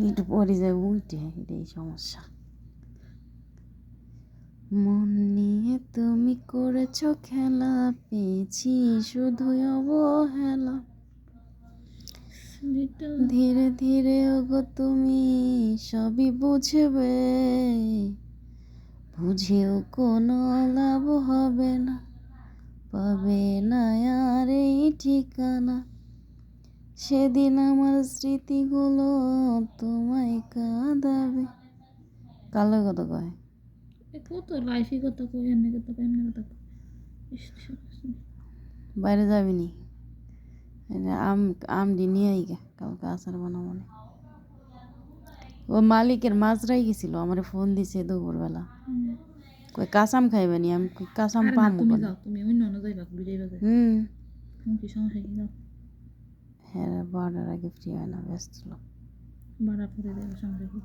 একটু পরে যাই উল্টে, এটাই সমস্যা। মন নিয়ে তুমি করেছো খেলা, পেয়েছি শুধুই অবহেলা। ধীরে ধীরে ওগো তুমি সবই বুঝবে, বুঝেও কোনো লাভ হবে না, পাবে না আর এই ঠিকানা। সেদিন আমার স্মৃতিগুলো তোমায় কাঁদাবে। কালো কথা কয়, কত লাইফে কত কই, এমনি কত কই, এমনি কত কই। বাইরে যাবি নি? আমডি নিয়ে আই গে, কালকে আচার বানাবো না। ও মালিকের মাঝরাই গেছিল, আমার ফোন দিছে দুপুরবেলা, কই কাঁচাম খাইবে নি? আমি কাঁচাম আরে না, পামু তুমি কেন? যাও, তুমি অন্য অন্য যাইবা, ঘুরে যাইবা যে। তুমি কি সমস্যা কি? যাও, হ্যাঁ, বারোটার আগে ফ্রি হয় না, ব্যস্ত লোক। ভাড়া পরে যাবে, সমস্যা কি?